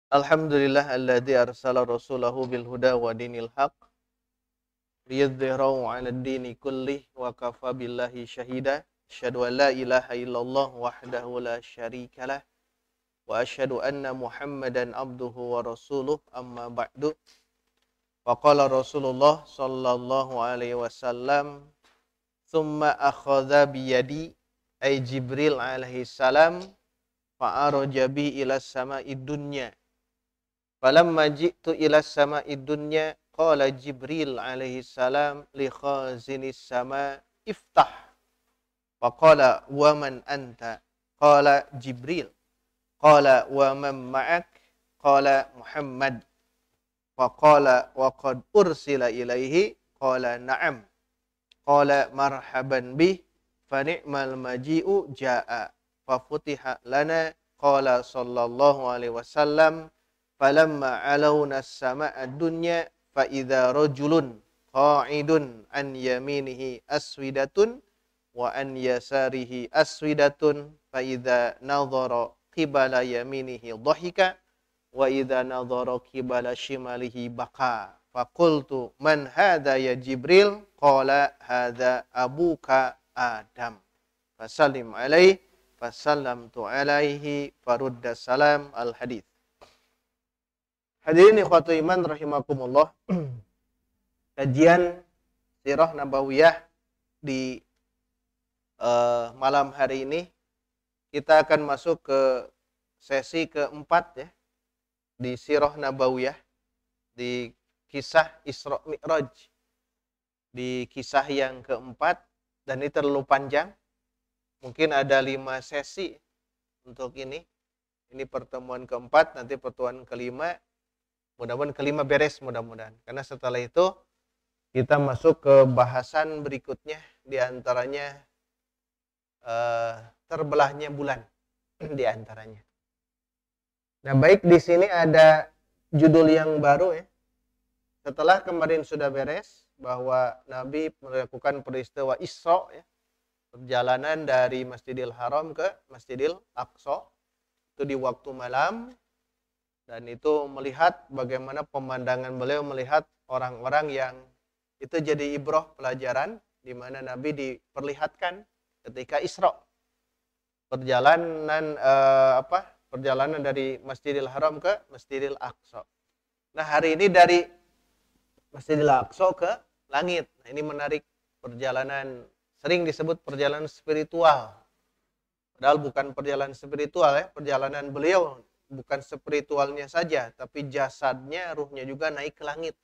Alhamdulillah alladzi arsala rasulahu bil huda wa dinil haq liyudhhirahu 'ala ad-dini kullih wa kafa billahi syahida. Asyhadu an la ilaha illallah wahdahu la syarikalah wa asyhadu anna Muhammadan abduhu wa rasuluh amma ba'du. Wa qala Rasulullah sallallahu alaihi wasallam, "Tsumma akhadha bi yadi ay Jibril alaihi salam fa araja bi ila sama'id dunya. Falamma ji'tu ila sama'id dunya qala Jibril alaihi salam li khazinis sama iftah. Faqala wa man anta? Qala Jibril. Qala wa man ma'ak? Qala Muhammad. Faqala wa qad ursila ilaihi? Qala na'am. Qala marhaban bih fa ni'mal maji'u ja'a. Fa futiha lana. Qala sallallahu alaihi wasallam, falamma alawna as-sama'a dunya fa idza rajulun qa'idun an yaminihi aswidatun wa an yasarihi aswidatun fa idza nadhara qibala yaminihi dhahika wa idza nadhara qibala shimalihi baka. Faqultu man hadha ya Jibril? Qala hadha abuka Adam. Fasallim alaihi fasallamtu alaihi farudda salam. Al-hadits. Hadirin ikhwatu iman rahimakumullah. Kajian Sirah Nabawiyah di malam hari ini kita akan masuk ke sesi keempat ya, di Sirah Nabawiyah, di kisah Isra Mi'raj, di kisah yang keempat, dan ini terlalu panjang. Mungkin ada 5 sesi untuk ini. Ini pertemuan keempat, nanti pertemuan kelima. Mudah-mudahan kelima beres mudah-mudahan. Karena setelah itu kita masuk ke bahasan berikutnya, di antaranya terbelahnya bulan di antaranya. Nah, baik, di sini ada judul yang baru ya. Setelah kemarin sudah beres bahwa Nabi melakukan peristiwa Isra ya, perjalanan dari Masjidil Haram ke Masjidil Aqsa itu di waktu malam. Dan itu melihat bagaimana pemandangan beliau melihat orang-orang yang itu jadi ibrah pelajaran di mana Nabi diperlihatkan ketika Isra. Perjalanan perjalanan dari Masjidil Haram ke Masjidil Aqsa. Nah, hari ini dari Masjidil Aqsa ke langit. Nah, ini menarik, perjalanan sering disebut perjalanan spiritual. Padahal bukan perjalanan spiritual ya, perjalanan beliau bukan spiritualnya saja, tapi jasadnya, ruhnya juga naik ke langit.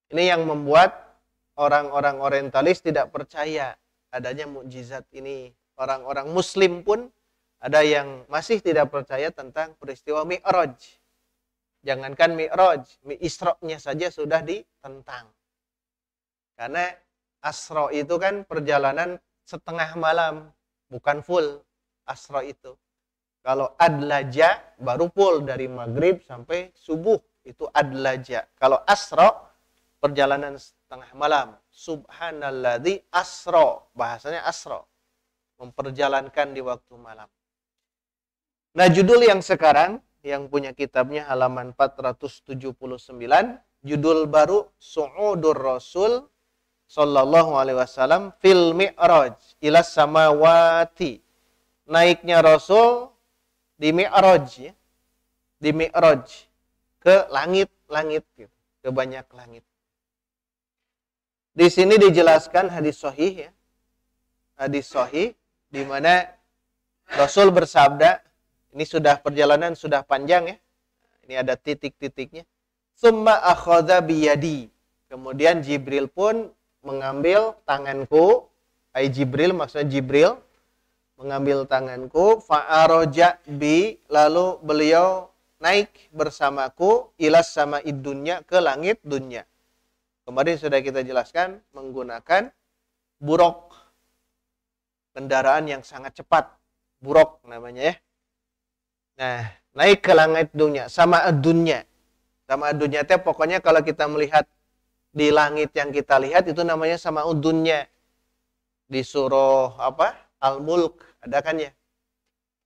Ini yang membuat orang-orang orientalis tidak percaya adanya mukjizat ini. Orang-orang muslim pun ada yang masih tidak percaya tentang peristiwa Mi'raj. Jangankan Mi'raj, Isra-nya saja sudah ditentang. Karena Asra itu kan perjalanan setengah malam, bukan full Asra itu. Kalau adlaja baru full dari maghrib sampai subuh, itu adlaja. Kalau asra perjalanan setengah malam. Subhanalladzi asra, bahasanya asra, memperjalankan di waktu malam. Nah, judul yang sekarang yang punya kitabnya halaman 479, judul baru Su'udur Rasul sallallahu alaihi wasallam fil Mi'raj ila samawati. Naiknya Rasul di Mi'raj ya. Di Mi'raj ke langit-langit gitu, ke banyak langit. Di sini dijelaskan hadis sahih ya. Hadis sahih di mana Rasul bersabda, ini sudah perjalanan sudah panjang ya. Ini ada titik-titiknya. Summa akhadha biyadi. Kemudian Jibril pun mengambil tanganku, ai Jibril maksudnya Jibril mengambil tanganku, fa'aroja bi, lalu beliau naik bersamaku ilas sama idunya, ke langit dunya. Kemarin sudah kita jelaskan menggunakan buraq, kendaraan yang sangat cepat, buraq namanya ya. Nah, naik ke langit dunya, sama dunya. Sama dunya teh pokoknya kalau kita melihat di langit yang kita lihat itu namanya sama dunya. Di surah Al-Mulk ada kan ya?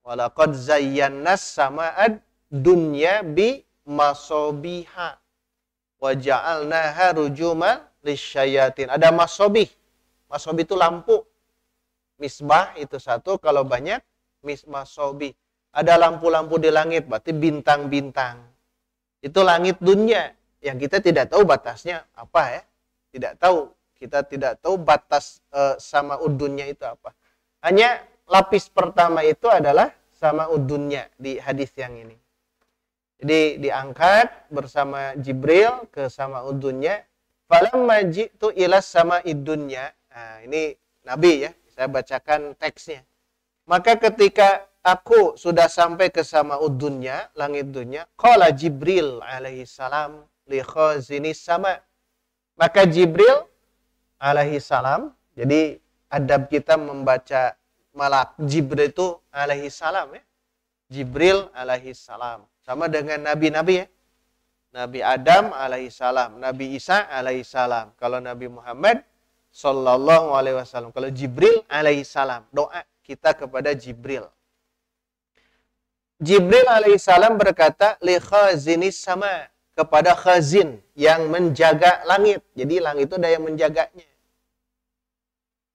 Walaqad zayyannas sama'ad dunya bi masobiha wa ja'alnaha rujuman lisyayatin. Ada masobih. Masobih itu lampu. Misbah itu satu, kalau banyak masobih. Ada lampu-lampu di langit, berarti bintang-bintang. Itu langit dunia yang kita tidak tahu batasnya apa ya. Tidak tahu, kita tidak tahu batas sama udunnya itu apa. Hanya lapis pertama itu adalah sama udunnya di hadis yang ini. Jadi diangkat bersama Jibril ke sama udunnya. Falamma ji'tu ila sama idunya. Nah, ini Nabi ya, saya bacakan teksnya. Maka ketika aku sudah sampai ke sama udunnya, langit dunia, qala Jibril alaihi salam li khazinis sama. Maka Jibril alaihi salam, jadi adab kita membaca malak Jibril itu alaihi salam ya. Jibril alaihi salam. Sama dengan nabi-nabi ya. Nabi Adam alaihi salam, Nabi Isa alaihi salam. Kalau Nabi Muhammad sallallahu alaihi wasallam, kalau Jibril alaihi salam, doa kita kepada Jibril. Jibril alaihi salam berkata li khazinis sama, kepada khazin yang menjaga langit. Jadi langit itu ada yang menjaganya.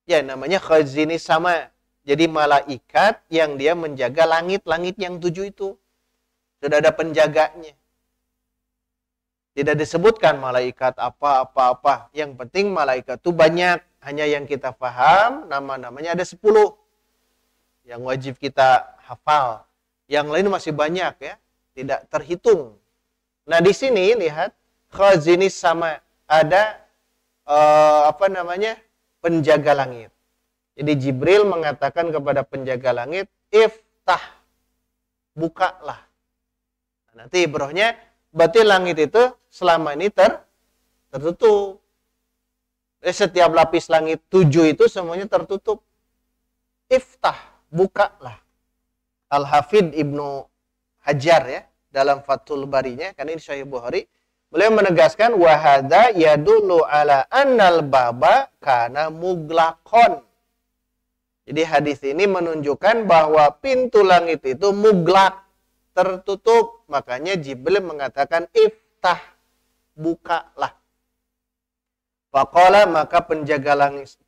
Ya, namanya khazinis sama. Jadi malaikat yang dia menjaga langit-langit yang 7 itu. Sudah ada penjaganya. Tidak disebutkan malaikat apa. Yang penting malaikat itu banyak. Hanya yang kita paham, nama-namanya ada 10. Yang wajib kita hafal. Yang lain masih banyak ya. Tidak terhitung. Nah di sini lihat. Khazinis sama. Ada penjaga langit. Jadi Jibril mengatakan kepada penjaga langit. Iftah. Bukalah. Nanti ibrohnya, berarti langit itu selama ini tertutup. Setiap lapis langit 7 itu semuanya tertutup. Iftah, bukalah. Al-Hafidh Ibnu Hajar ya, dalam Fathul Barinya, karena ini Sahih Bukhari, beliau menegaskan, wahada yadullu ala annal baba kana muglaqon. Jadi hadis ini menunjukkan bahwa pintu langit itu muglak, tertutup. Makanya Jibril mengatakan iftah, bukalah. Faqala, maka penjaga langit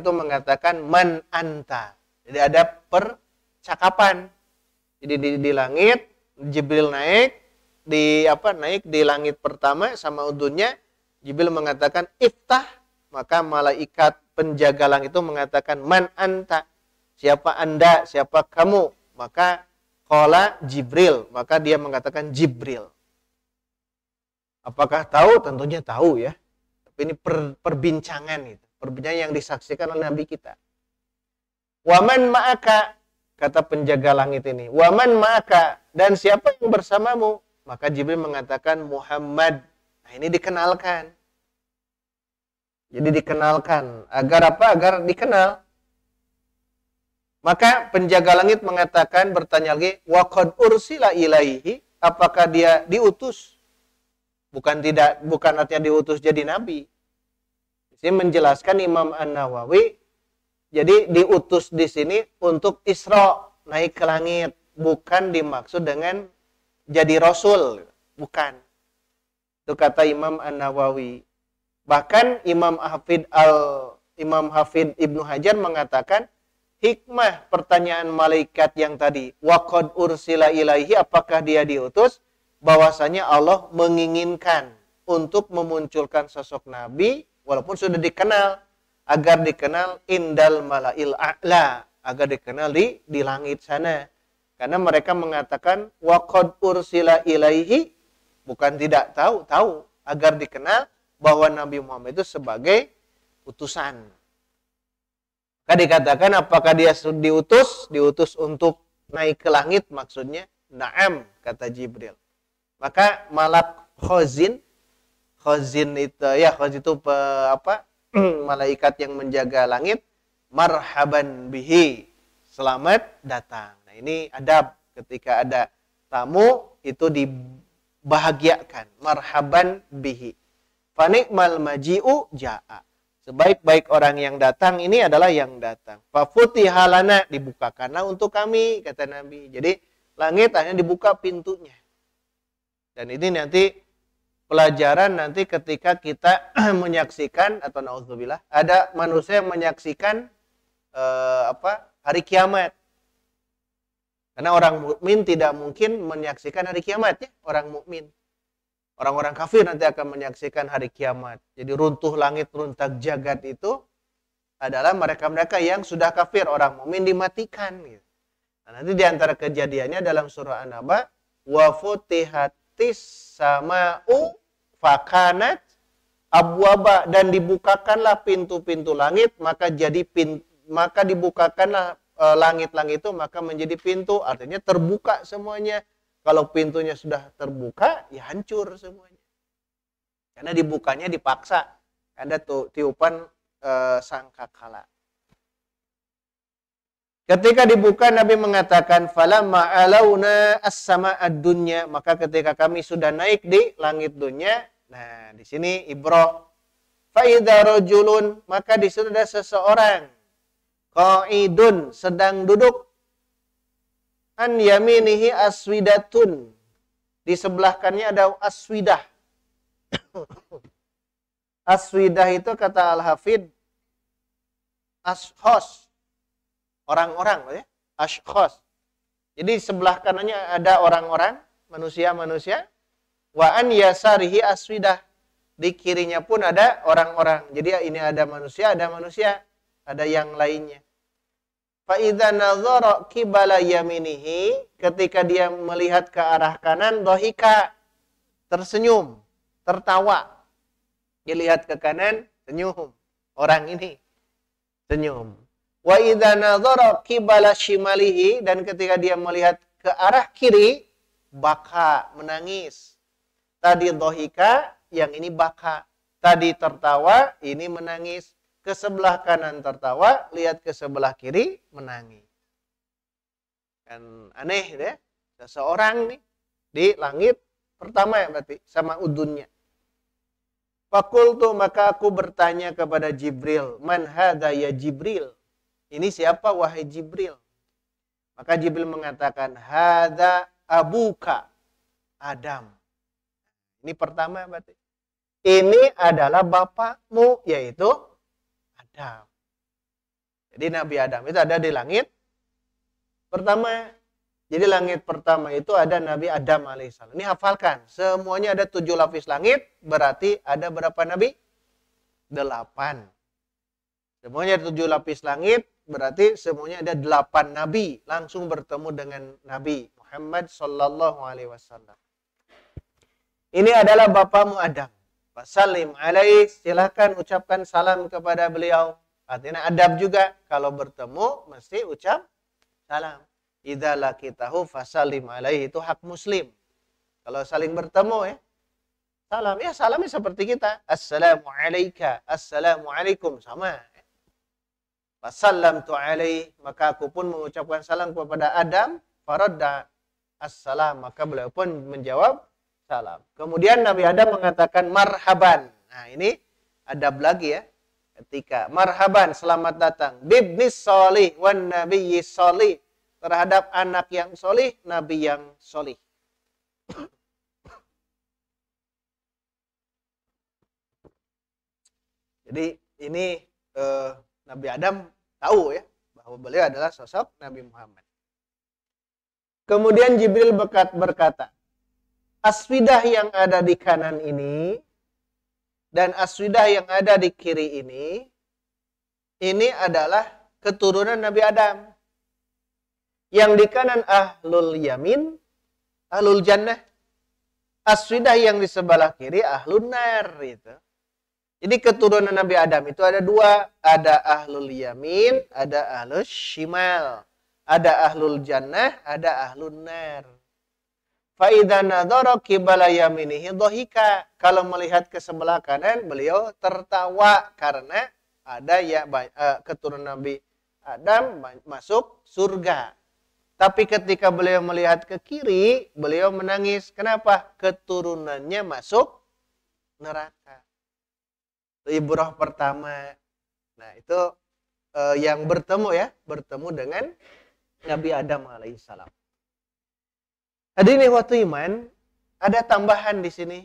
itu mengatakan man anta. Jadi ada percakapan. Jadi di langit Jibril naik di langit pertama sama udunnya. Jibril mengatakan iftah, maka malaikat penjaga langit itu mengatakan man anta. Siapa Anda? Siapa kamu? Maka qala Jibril, maka dia mengatakan Jibril. Apakah tahu? Tentunya tahu ya. Tapi ini perbincangan itu. Perbincangan yang disaksikan oleh Nabi kita. Waman ma'aka, kata penjaga langit ini. Waman ma'aka, dan siapa yang bersamamu? Maka Jibril mengatakan Muhammad. Nah ini dikenalkan. Jadi dikenalkan. Agar apa? Agar dikenal. Maka penjaga langit mengatakan, bertanya lagi, wa qad ursila ilaihi, apakah dia diutus? Bukan artinya diutus jadi nabi. Di sini menjelaskan Imam An-Nawawi, jadi diutus di sini untuk Isra, naik ke langit, bukan dimaksud dengan jadi rasul, bukan. Itu kata Imam An-Nawawi. Bahkan Imam Hafidh Ibnu Hajar mengatakan, hikmah pertanyaan malaikat yang tadi, waqad ursila ilaihi, apakah dia diutus? Bahwasanya Allah menginginkan untuk memunculkan sosok nabi walaupun sudah dikenal, agar dikenal indal malail a'la, agar dikenal di langit sana. Karena mereka mengatakan waqad ursila ilaihi, bukan tidak tahu, agar dikenal bahwa Nabi Muhammad itu sebagai utusan. Maka dikatakan apakah dia diutus untuk naik ke langit, maksudnya na'am, kata Jibril. Maka malak khazin itu malaikat yang menjaga langit, marhaban bihi, selamat datang. Nah ini adab ketika ada tamu itu dibahagiakan, marhaban bihi. Fanikmal maji'u ja'a. Sebaik-baik orang yang datang ini adalah yang datang. Fafutiha lana, dibukakanlah untuk kami, kata Nabi. Jadi langit hanya dibuka pintunya. Dan ini nanti pelajaran nanti ketika kita menyaksikan atau naudzubillah ada manusia yang menyaksikan hari kiamat. Karena orang mukmin tidak mungkin menyaksikan hari kiamat ya, orang mukmin. Orang-orang kafir nanti akan menyaksikan hari kiamat. Jadi runtuh langit, runtuh jagat itu adalah mereka-mereka yang sudah kafir, orang mukmin dimatikan gitu. Nah, nanti di antara kejadiannya dalam surah An-Naba, wa futihatis sama'u fakanat abwaba, dan dibukakanlah pintu-pintu langit, maka dibukakanlah langit-langit itu maka menjadi pintu, artinya terbuka semuanya. Kalau pintunya sudah terbuka, ya hancur semuanya. Karena dibukanya dipaksa. Ada tiupan sangkakala. Ketika dibuka, Nabi mengatakan, falamma alauna as-sama'ad dunya, maka ketika kami sudah naik di langit dunia, nah di sini ibrah. Fa idza rajulun, maka di situ ada seseorang qaidun, sedang duduk, an yaminihi aswidatun, di sebelah kanannya ada aswidah. Aswidah itu kata Al-Hafidh ashos, orang-orang ya, ashos. Jadi sebelah kanannya ada orang-orang, manusia-manusia, wa an yasarihi aswidah, di kirinya pun ada orang-orang. Jadi ini ada manusia, ada yang lainnya. Fa'idha nazara qibala yaminihi, ketika dia melihat ke arah kanan, dhahika, tersenyum, tertawa. Dia lihat ke kanan, senyum. Orang ini senyum. Wa idza nazara qibala shimalihi, dan ketika dia melihat ke arah kiri, baka, menangis. Tadi dhahika, yang ini baka. Tadi tertawa, ini menangis. Ke sebelah kanan tertawa, lihat ke sebelah kiri, menangis. Kan aneh deh, seseorang nih di langit pertama ya berarti, sama udunnya. Fakultu, maka aku bertanya kepada Jibril, man hadza ya Jibril? Ini siapa wahai Jibril? Maka Jibril mengatakan, hadza abuka, Adam. Ini pertama berarti. Ini adalah bapakmu, yaitu Adam. Jadi Nabi Adam itu ada di langit pertama. Jadi langit pertama itu ada Nabi Adam alaihissalam. Ini hafalkan. Semuanya ada 7 lapis langit. Berarti ada berapa Nabi? 8. Semuanya ada 7 lapis langit. Berarti semuanya ada 8 Nabi. Langsung bertemu dengan Nabi Muhammad sallallahu alaihi wasallam. Ini adalah bapakmu Adam. Salim alaih, silahkan ucapkan salam kepada beliau. Artinya adab juga, kalau bertemu mesti ucap salam. Idza laqitahu fasalim alaihi, itu hak muslim. Kalau saling bertemu ya, salam. Ya salamnya seperti kita. Assalamu alayka, assalamu alaikum, sama. Fasallamtu alaihi, maka aku pun mengucapkan salam kepada Adam. Faradda assalam, maka beliau pun menjawab salam. Kemudian Nabi Adam mengatakan marhaban. Nah ini adab lagi ya. Ketika marhaban, selamat datang. Bibnis solih wan nabiyyi solih. Terhadap anak yang solih, nabi yang solih. Jadi ini Nabi Adam tahu ya bahwa beliau adalah sosok Nabi Muhammad. Kemudian Jibril berkata, aswidah yang ada di kanan ini dan aswidah yang ada di kiri ini adalah keturunan Nabi Adam. Yang di kanan ahlul yamin, ahlul jannah. Aswidah yang di sebelah kiri ahlul nar. Gitu. Jadi keturunan Nabi Adam itu ada 2. Ada ahlul yamin, ada ahlul shimal. Ada ahlul jannah, ada ahlul nar. Fa'idha nadhara qibala yaminihi dhahika. Kalau melihat ke sebelah kanan, beliau tertawa karena ada ya keturunan Nabi Adam masuk surga. Tapi ketika beliau melihat ke kiri, beliau menangis. Kenapa? Keturunannya masuk neraka. Itu ibrah pertama. Nah, itu yang bertemu ya, bertemu dengan Nabi Adam alaihissalam. Hadirin ikhwatu iman, ada tambahan di sini.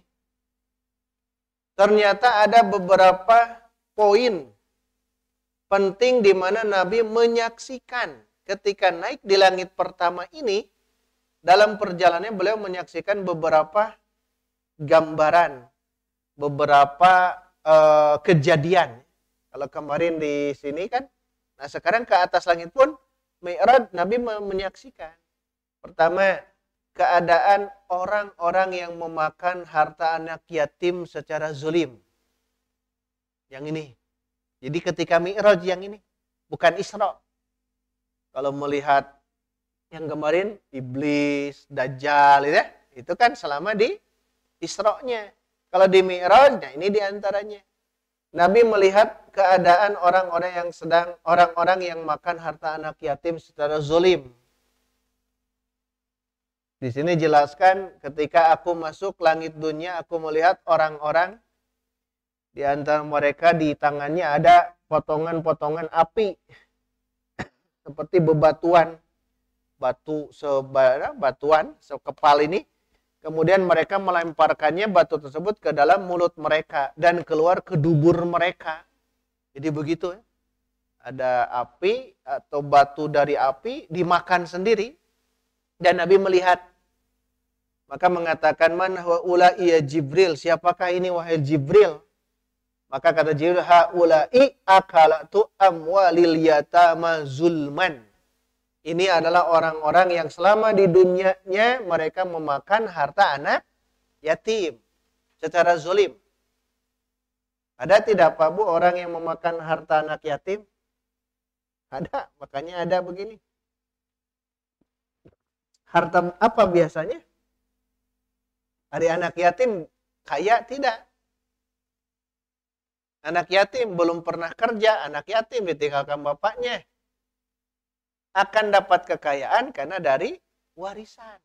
Ternyata ada beberapa poin penting di mana Nabi menyaksikan ketika naik di langit pertama ini, dalam perjalanannya beliau menyaksikan beberapa gambaran, beberapa kejadian. Kalau kemarin di sini kan, nah sekarang ke atas langit pun Mi'raj Nabi menyaksikan. Pertama, keadaan orang-orang yang memakan harta anak yatim secara zulim. Yang ini. Jadi ketika Mi'raj yang ini, bukan Isra. Kalau melihat yang kemarin, Iblis, Dajjal, ya, itu kan selama di Isra-nya. Kalau di Mi'raj, nah ini diantaranya. Nabi melihat keadaan orang-orang yang makan harta anak yatim secara zulim. Di sini jelaskan ketika aku masuk langit dunia, aku melihat orang-orang di antara mereka di tangannya ada potongan-potongan api seperti bebatuan, batuan sekepal ini. Kemudian mereka melemparkannya batu tersebut ke dalam mulut mereka dan keluar ke dubur mereka. Jadi begitu ya. Ada api atau batu dari api dimakan sendiri dan Nabi melihat. Maka mengatakan, man haula'i ya Jibril, siapakah ini wahai Jibril? Maka kata Jibril, haula'i akalatu amwalil yatama zulman. Ini adalah orang-orang yang selama di dunianya mereka memakan harta anak yatim secara zulim. Ada tidak Pak Bu orang yang memakan harta anak yatim? Ada, makanya ada begini. Harta apa biasanya? Dari anak yatim kaya tidak. Anak yatim belum pernah kerja, anak yatim ditinggalkan bapaknya. Akan dapat kekayaan karena dari warisan.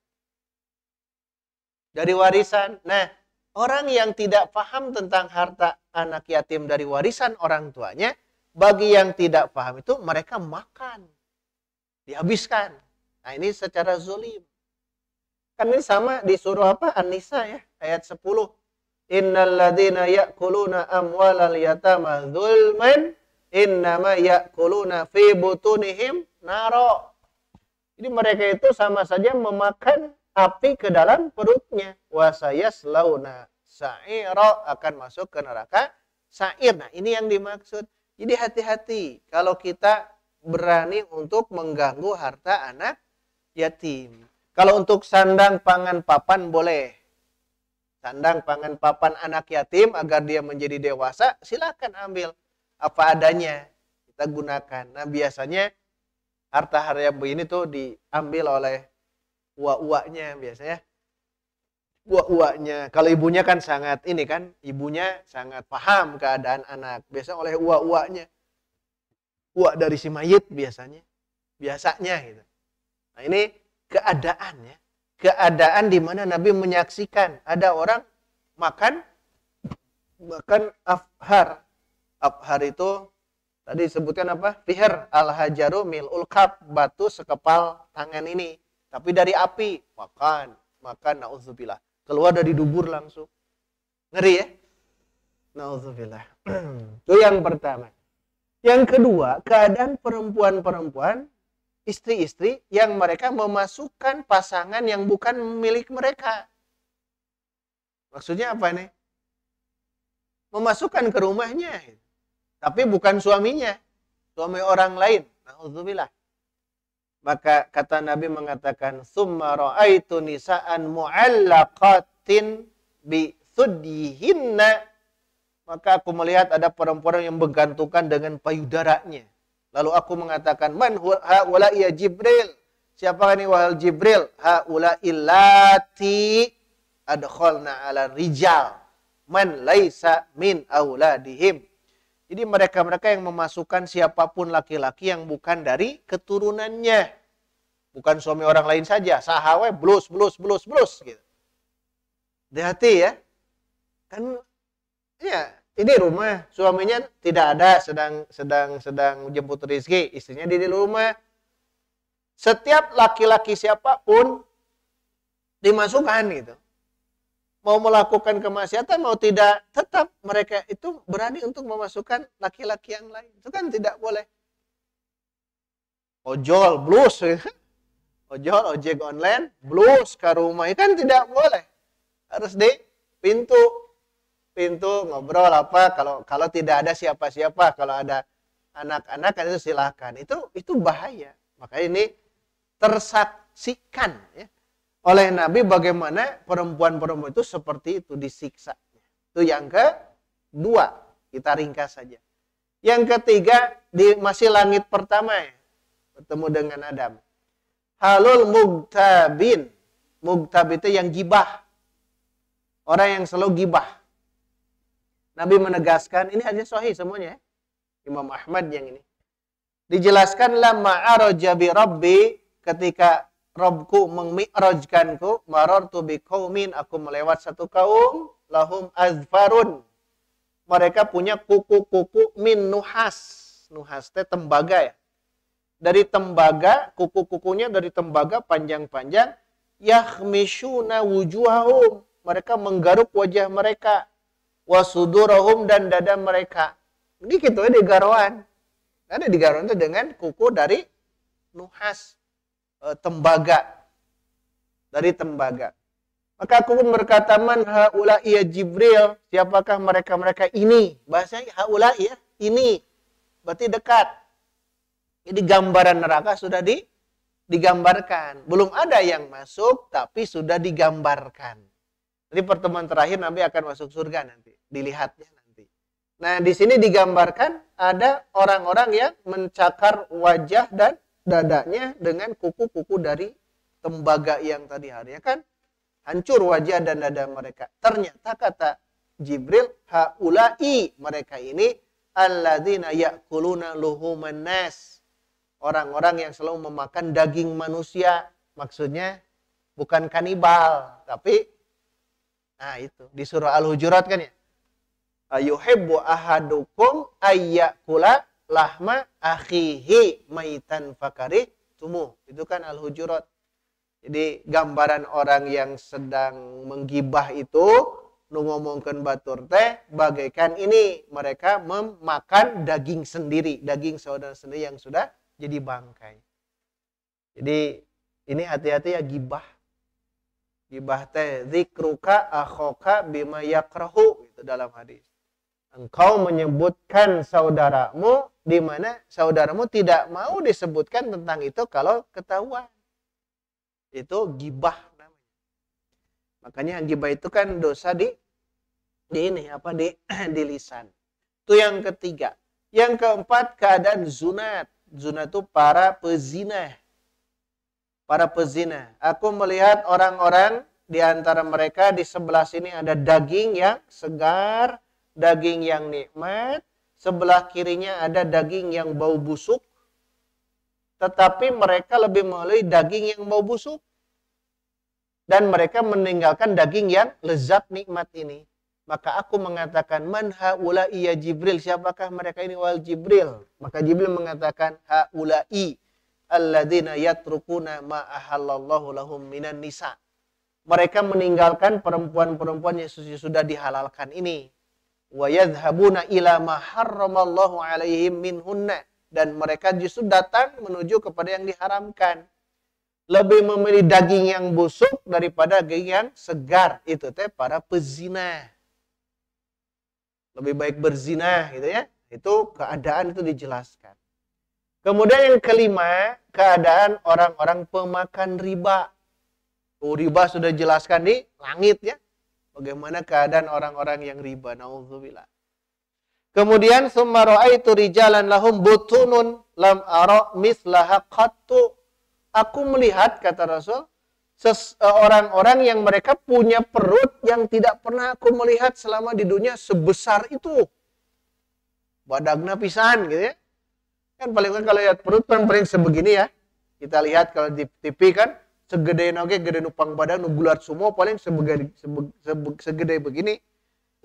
Dari warisan. Nah, orang yang tidak paham tentang harta anak yatim dari warisan orang tuanya, bagi yang tidak paham itu mereka makan. Dihabiskan. Nah, ini secara zulim. Kan ini sama di surah apa? An-Nisa ya, ayat 10. Innal ladzina ya'kuluna amwalal yatama zulman innama ya'kuluna fi butunihim naro. Jadi mereka itu sama saja memakan api ke dalam perutnya. Wa sayaslauna sa'ira, akan masuk ke neraka sa'ir. Nah, ini yang dimaksud. Jadi hati-hati kalau kita berani untuk mengganggu harta anak yatim. Kalau untuk sandang pangan papan boleh. Sandang pangan papan anak yatim agar dia menjadi dewasa, silakan ambil apa adanya. Kita gunakan. Nah, biasanya harta-harta begini tuh diambil oleh uak-uaknya biasanya. Uak-uaknya. Kalau ibunya kan sangat ini kan, ibunya sangat paham keadaan anak. Biasa oleh uak-uaknya. Uak dari si mayit biasanya. Biasanya gitu. Nah, ini keadaan ya. Keadaan di mana Nabi menyaksikan ada orang makan afhar. Afhar itu tadi disebutkan apa? Fiher al-hajaru mil'ul kaf, batu sekepal tangan ini. Tapi dari api, makan, na'udzubillah. Keluar dari dubur langsung. Ngeri ya? Na'udzubillah. Itu yang pertama. Yang kedua, keadaan perempuan-perempuan, istri-istri yang mereka memasukkan pasangan yang bukan milik mereka. Maksudnya apa nih? Memasukkan ke rumahnya. Tapi bukan suaminya. Suami orang lain. Na'udzubillah. Maka kata Nabi mengatakan, "Tsumma ra'aitu nisa'an mu'allaqatin bi thudyihinna." Maka aku melihat ada perempuan yang bergantungan dengan payudaranya. Lalu aku mengatakan, "Man haula ya Jibril?" Siapa ini wahai Jibril? Haula illati adkhalna 'ala rijal man laisa min auladihim. Jadi mereka-mereka yang memasukkan siapapun laki-laki yang bukan dari keturunannya. Bukan suami orang lain saja. Sahawe blus gitu. Hati-hati ya. Kan ya, ini rumah, suaminya tidak ada, sedang jemput rezeki, istrinya di rumah. Setiap laki-laki siapapun dimasukkan gitu. mau melakukan kemaksiatan, mau tidak, tetap mereka itu berani untuk memasukkan laki-laki yang lain. Itu kan tidak boleh. Ojol, blus, ojol, ojek online, blus ke rumah, itu kan tidak boleh. Harus di pintu ngobrol apa, kalau tidak ada siapa-siapa, kalau ada anak-anak kan itu silakan. Itu bahaya. Makanya ini tersaksikan ya, oleh Nabi bagaimana perempuan-perempuan itu seperti itu disiksa. Itu yang kedua, kita ringkas saja. Yang ketiga, masih langit pertama ya, bertemu dengan Adam. Halul mugtabin. Mugtab itu yang gibah. Orang yang selalu gibah. Nabi menegaskan, ini hadis sahih semuanya ya. Imam Ahmad yang ini. Dijelaskan lamma araja bi rabbi, ketika Rabbku mengmi'rajkanku, marartu bi qaumin, aku melewat satu kaum, lahum azfarun. Mereka punya kuku-kuku min nuhas. Nuhas teh tembaga ya. Dari tembaga, kuku-kukunya dari tembaga panjang-panjang, yakhmishuna wujuhahum. Mereka menggaruk wajah mereka, wasudurahum, dan dada mereka. Ini gitu ya di garuan. Ada di garuan itu dengan kuku dari nuhas. Tembaga, dari tembaga. Maka aku pun berkata, man haula ya Jibril, siapakah mereka-mereka ini? Bahasanya haula ya, ini. Berarti dekat. Jadi gambaran neraka sudah digambarkan. Belum ada yang masuk, tapi sudah digambarkan. Jadi pertemuan terakhir Nabi akan masuk surga nanti. Dilihatnya nanti. Nah, di sini digambarkan ada orang-orang yang mencakar wajah dan dadanya dengan kuku-kuku dari tembaga yang tadi hari ya kan, hancur wajah dan dada mereka. Ternyata kata Jibril, haula'i, mereka ini alladzina ya'kuluna luhuman nas, orang-orang yang selalu memakan daging manusia. Maksudnya bukan kanibal, tapi nah itu di surah Al-Hujurat kan ya, ayuhibbu ahadukum ayyakula lahma akhihi maitan fakari tumuh. Itu kan Al-Hujurat. Jadi gambaran orang yang sedang menggibah itu nu ngomongkeun batur teh bagaikan ini, mereka memakan daging sendiri, daging saudara sendiri yang sudah jadi bangkai. Jadi ini hati-hati ya gibah. Gibah teh zikruka akhoka bima yakrahu, itu dalam hadis. Engkau menyebutkan saudaramu di mana saudaramu tidak mau disebutkan tentang itu kalau ketahuan. Itu gibah namanya. Makanya gibah itu kan dosa di lisan. Itu yang ketiga. Yang keempat, keadaan zunat. Zunat itu para pezina. Para pezina. Aku melihat orang-orang di antara mereka di sebelah sini ada daging yang segar, daging yang nikmat, sebelah kirinya ada daging yang bau busuk, tetapi mereka lebih memilih daging yang bau busuk, dan mereka meninggalkan daging yang lezat nikmat ini. Maka aku mengatakan, man haula'i ya Jibril, siapakah mereka ini wal Jibril? Maka Jibril mengatakan, haula'i alladzina yatrukuna ma ahallallahu lahum minan nisa. Mereka meninggalkan perempuan-perempuan yang sudah dihalalkan ini. Wa yadhhabuna ila ma harramallahu alaihim minhunna, dan mereka justru datang menuju kepada yang diharamkan. Lebih memilih daging yang busuk daripada daging yang segar. Itu teh para pezina. Lebih baik berzina gitu ya. Itu keadaan itu dijelaskan. Kemudian yang kelima, keadaan orang-orang pemakan riba. Riba sudah dijelaskan di langit ya. Bagaimana keadaan orang-orang yang riba, naudzubillah. Kemudian summa ra'aitu rijalan lahum butunun lam ara mislaha qattu. Aku melihat, kata Rasul, orang-orang yang mereka punya perut yang tidak pernah aku melihat selama di dunia sebesar itu. Badagna pisan gitu ya. Kan paling kan kalau lihat perut kan paling sebegini ya. Kita lihat kalau di TV kan segede nage, gede nupang badan, nugulat semua paling segede begini.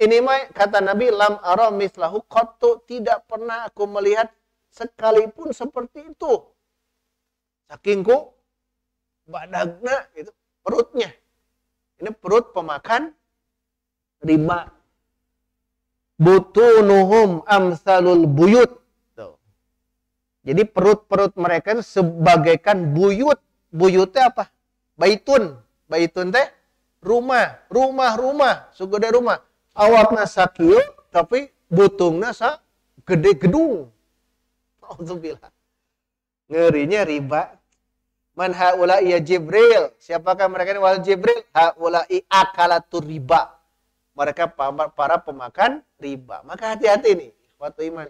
Ini mah kata Nabi, lam ara mislahu qattu, tidak pernah aku melihat sekalipun seperti itu. Sakingku badagna itu perutnya. Ini perut pemakan riba. Butunuhum amsalul buyut. Tuh. Jadi perut-perut mereka itu sebagaikan buyut. Buyutnya apa? Baitun. Baitun teh rumah. Rumah. Sugada rumah. Awakna sakieu tapi butungna sa gede gedung. Alhamdulillah. Ngerinya riba. Man haula'i ya Jibril. Siapakah mereka ini? Wal Jibril. Haula'i akalatur riba. Mereka para pemakan riba. Maka hati-hati nih, waktu iman.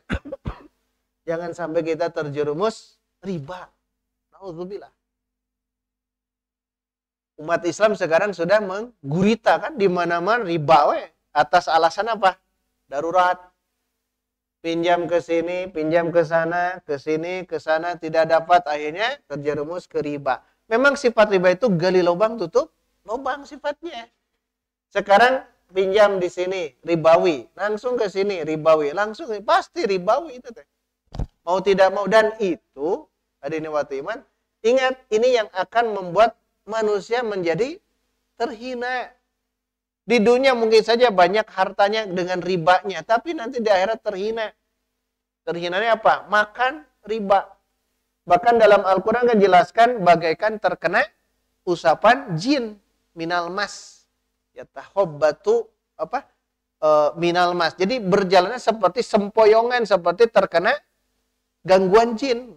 Jangan sampai kita terjerumus riba. Nauzubillah. Umat Islam sekarang sudah menggurita kan di mana-mana riba we. Atas alasan apa? Darurat. Pinjam ke sini, pinjam ke sana, ke sini, ke sana tidak dapat, akhirnya terjerumus ke riba. Memang sifat riba itu gali lubang tutup lubang sifatnya. Sekarang pinjam di sini ribawi, langsung ke sini ribawi, langsung pasti ribawi itu teh. Mau tidak mau, dan itu hadirin waktu iman, ingat ini yang akan membuat manusia menjadi terhina. Di dunia mungkin saja banyak hartanya dengan ribanya, tapi nanti di akhirat terhina. Terhinanya apa? Makan riba. Bahkan dalam Al-Quran kan jelaskan bagaikan terkena usapan jin minal mas. Yatahobbatu apa? Minal mas. Jadi berjalannya seperti sempoyongan, seperti terkena gangguan jin.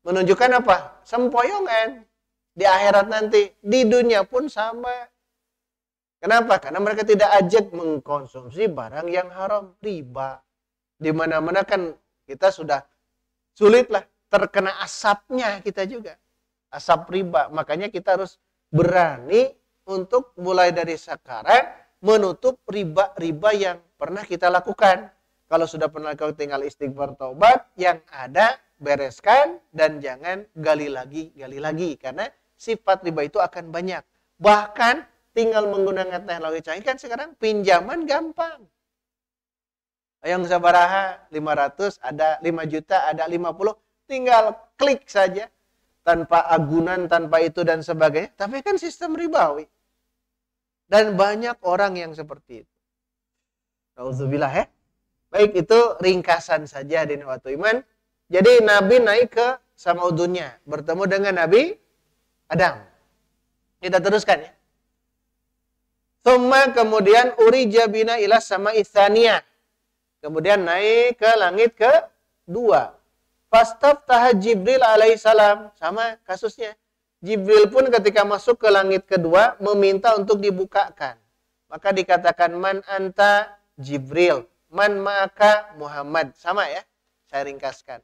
Menunjukkan apa? Sempoyongan. Di akhirat nanti, di dunia pun sama. Kenapa? Karena mereka tidak ajak mengkonsumsi barang yang haram, riba. Di mana-mana kan kita sudah sulit lah terkena asapnya kita juga. Asap riba. Makanya kita harus berani untuk mulai dari sekarang menutup riba-riba yang pernah kita lakukan. Kalau sudah pernah kau tinggal istighfar taubat, yang ada bereskan dan jangan gali lagi. Karena sifat riba itu akan banyak. Bahkan tinggal menggunakan teknologi canggih kan sekarang pinjaman gampang. Yang sabaraha 500 ada 5 juta, ada 50, tinggal klik saja tanpa agunan, tanpa itu dan sebagainya. Tapi kan sistem ribawi. Dan banyak orang yang seperti itu. Nauzubillah ya. Baik, itu ringkasan saja di waktu iman. Jadi Nabi naik ke Samaudunnya, bertemu dengan Nabi Adam. Kita teruskan ya. Tsumma kemudian urija bina ila sama itsaniyah. Kemudian naik ke langit kedua. Fastaftaha Jibril alaihissalam. Sama kasusnya. Jibril pun ketika masuk ke langit kedua meminta untuk dibukakan. Maka dikatakan man anta Jibril, man ma'aka Muhammad. Sama ya. Saya ringkaskan.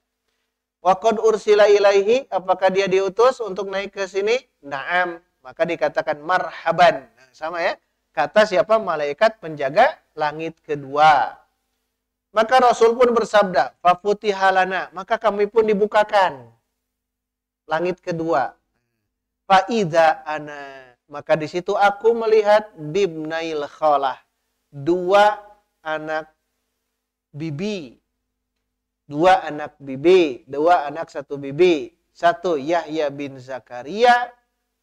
Wa qad ursila ilaihi, apakah dia diutus untuk naik ke sini? Na'am. Maka dikatakan marhaban. Nah, sama ya. Kata siapa? Malaikat penjaga langit kedua. Maka Rasul pun bersabda, fafutihalana, maka kami pun dibukakan langit kedua. Faida ana, maka di situ aku melihat bibnail khalah, dua anak bibi, dua anak satu bibi, satu Yahya bin Zakaria,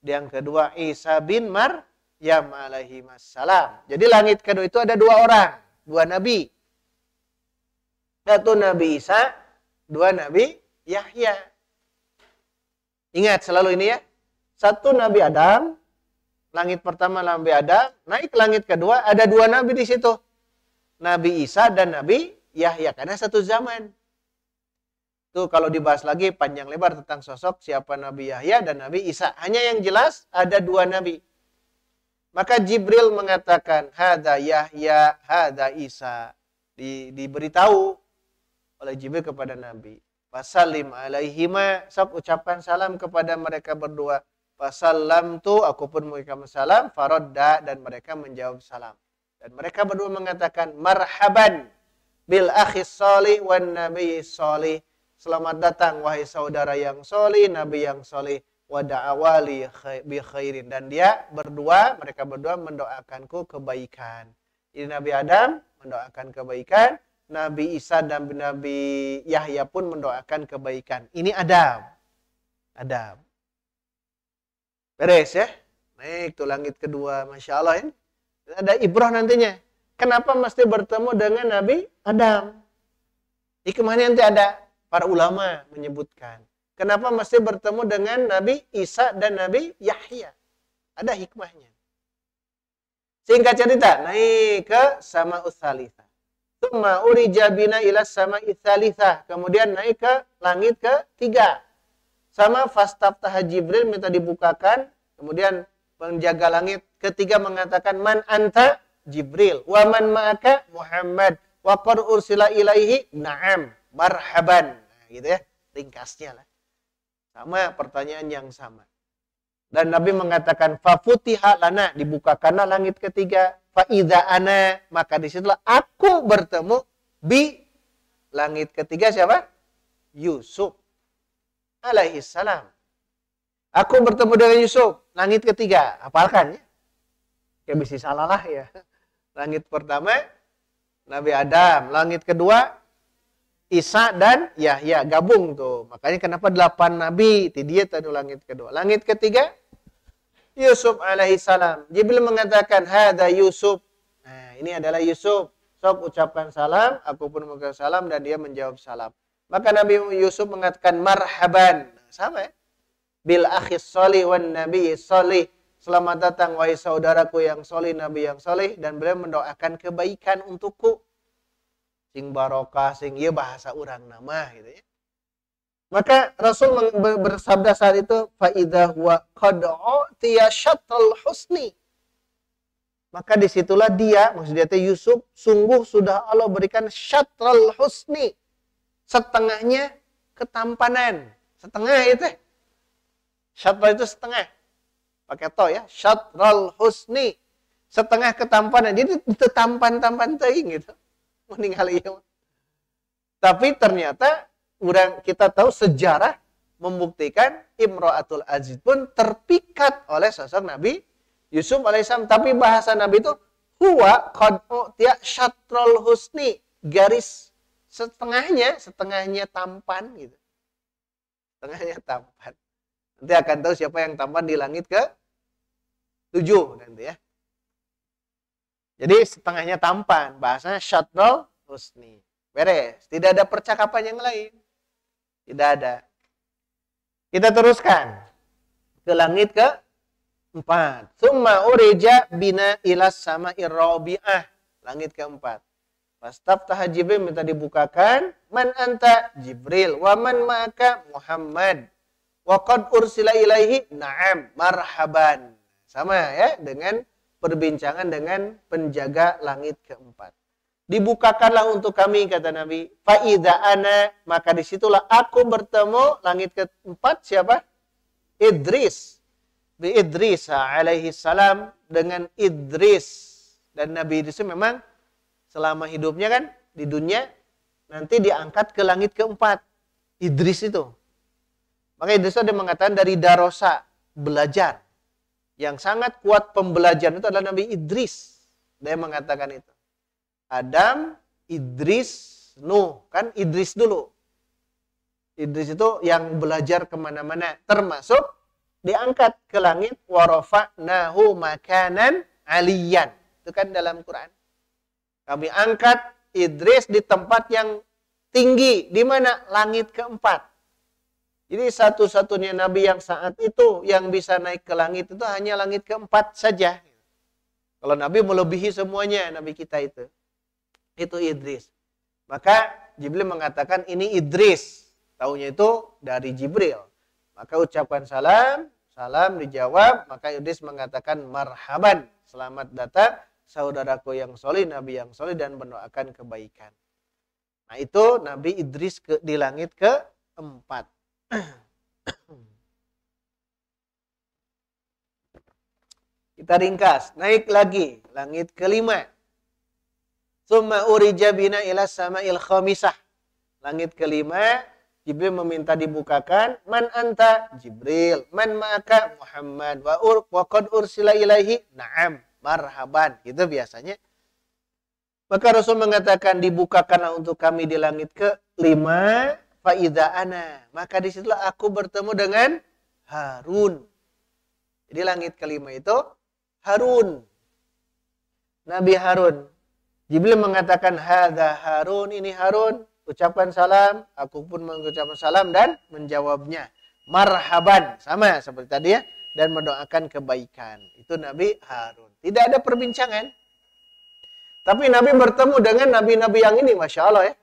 yang kedua Isa bin Maryam alaihi wassalam. Jadi langit kedua itu ada dua orang, dua nabi. Satu Nabi Isa, dua Nabi Yahya. Ingat selalu ini ya. Satu Nabi Adam, langit pertama Nabi Adam, naik ke langit kedua ada dua nabi di situ. Nabi Isa dan Nabi Yahya, karena satu zaman. Tuh kalau dibahas lagi panjang lebar tentang sosok siapa Nabi Yahya dan Nabi Isa. Hanya yang jelas ada dua nabi. Maka Jibril mengatakan, hadza Yahya, hadza Isa. Diberitahu oleh Jibril kepada Nabi. Fasalim alaihima, sok ucapkan salam kepada mereka berdua. Fasalam tu, aku pun mengucapkan salam. Farodda, dan mereka menjawab salam. Dan mereka berdua mengatakan, marhaban bil akhis solih wan nabi solih. Selamat datang wahai saudara yang solih, nabi yang solih. Wada'awali bi khairin. Dan mereka berdua mendoakanku kebaikan. Jadi Nabi Adam mendoakan kebaikan. Nabi Isa dan Nabi Yahya pun mendoakan kebaikan. Ini Adam. Beres ya. Naik tuh langit kedua. Masya Allah ini. Ada ibrah nantinya. Kenapa mesti bertemu dengan Nabi Adam? Hikmahnya nanti ada. Para ulama menyebutkan. Kenapa mesti bertemu dengan Nabi Isa dan Nabi Yahya? Ada hikmahnya. Singkat cerita, naik ke Sama'us Tsalitsah. Tsumma urija bina ila Sama'is Tsalitsah. Kemudian naik ke langit ketiga. Sama fastaftah Jibril minta dibukakan. Kemudian penjaga langit ketiga mengatakan, man anta? Jibril. Wa man ma'aka? Muhammad. Wa qad ursila ilaihi? Na'am. Marhaban. Nah, gitu ya. Ringkasnya lah. Sama pertanyaan yang sama. Dan Nabi mengatakan, fafutiha lana, dibukakanlah langit ketiga. Fa'idha ana, maka disitulah aku bertemu bi langit ketiga siapa? Yusuf alaihissalam. Aku bertemu dengan Yusuf, langit ketiga. Hafalkan ya. Kayak bisa salah lah ya. Langit pertama, Nabi Adam. Langit kedua, Isa dan Yahya. Gabung tuh. Makanya kenapa 8 Nabi. Itu dia tadi langit kedua. Langit ketiga, Yusuf alaihissalam. Jibril mengatakan, hada Yusuf. Nah, ini adalah Yusuf. Sok ucapkan salam, aku pun mengucapkan salam, dan dia menjawab salam. Maka Nabi Yusuf mengatakan, marhaban. Sama ya. Bil akhis solih wan nabi solih. Selamat datang wahai saudaraku yang solih, nabi yang solih. Dan beliau mendoakan kebaikan untukku. Sing barokah, sing iya bahasa orang nama gitu ya. Maka Rasul bersabda saat itu, فَإِذَا هُوَ قَدْ أُعْتِيَ شَطْرَ الْحُسْنِ. Maka disitulah dia, maksudnya Yusuf, sungguh sudah Allah berikan syatral husni. Setengahnya ketampanan. Setengah itu. Syatral itu setengah. Pakai to ya. Syatral husni. Setengah ketampanan. Jadi itu tampan-tampan teing gitu. Meninggal iya. Tapi ternyata kita tahu sejarah membuktikan Imro'atul Aziz pun terpikat oleh sosok Nabi Yusuf alaihissalam. Tapi bahasa Nabi itu huwa qad u'tiya syatrul husni. Garis setengahnya tampan gitu. Setengahnya tampan. Nanti akan tahu siapa yang tampan di langit ke-7 nanti ya. Jadi setengahnya tampan. Bahasanya syatrul husni. Beres. Tidak ada percakapan yang lain. Tidak ada. Kita teruskan. Ke langit ke-4. Tsumma urija bina ilas sama'ir rabi'ah. Langit ke-4. Fastaftah Jibril minta dibukakan. Man anta? Jibril. Wa man ma'aka? Muhammad. Wa qad ursila ilaihi? Na'am. Marhaban. Sama ya dengan perbincangan dengan penjaga langit ke-4. Dibukakanlah untuk kami, kata Nabi. Fa'idha ana, maka disitulah aku bertemu langit ke-4. Siapa? Idris. Bi Idris alaihi salam, dengan Idris. Dan Nabi Idris memang selama hidupnya kan di dunia nanti diangkat ke langit ke-4. Idris itu. Maka Idris itu dia mengatakan dari darosa, belajar. Yang sangat kuat pembelajaran itu adalah Nabi Idris. Dia mengatakan itu. Adam, Idris, Nuh. Kan Idris dulu. Idris itu yang belajar kemana-mana. Termasuk diangkat ke langit. Warafa'nahu makanan aliyan. Itu kan dalam Quran. Kami angkat Idris di tempat yang tinggi. Di mana? Langit ke-4. Jadi satu-satunya Nabi yang saat itu yang bisa naik ke langit itu hanya langit ke-4 saja. Kalau Nabi melebihi semuanya, Nabi kita itu. Itu Idris. Maka Jibril mengatakan ini Idris. Taunya itu dari Jibril. Maka ucapkan salam, salam dijawab. Maka Idris mengatakan marhaban. Selamat datang saudaraku yang solih, Nabi yang solih dan mendoakan kebaikan. Nah itu Nabi Idris di langit ke-4. Kita ringkas, naik lagi langit ke-5. Tsumma urija bina ila sama'il khamisah. Langit ke-5, Jibril meminta dibukakan. Man anta? Jibril. Man ma'aka? Muhammad. Wa qad ursila ilaihi? Na'am. Marhaban. Gitu biasanya. Maka Rasul mengatakan dibukakanlah untuk kami di langit ke-5. Fa'idha ana. Maka disitulah aku bertemu dengan Harun. Jadi langit ke-5 itu Harun. Nabi Harun. Jibril mengatakan, hadza Harun, ini Harun. Ucapkan salam, aku pun mengucapkan salam dan menjawabnya. Marhaban, sama seperti tadi ya. Dan mendoakan kebaikan. Itu Nabi Harun. Tidak ada perbincangan. Tapi Nabi bertemu dengan nabi-nabi yang ini, Masya Allah ya.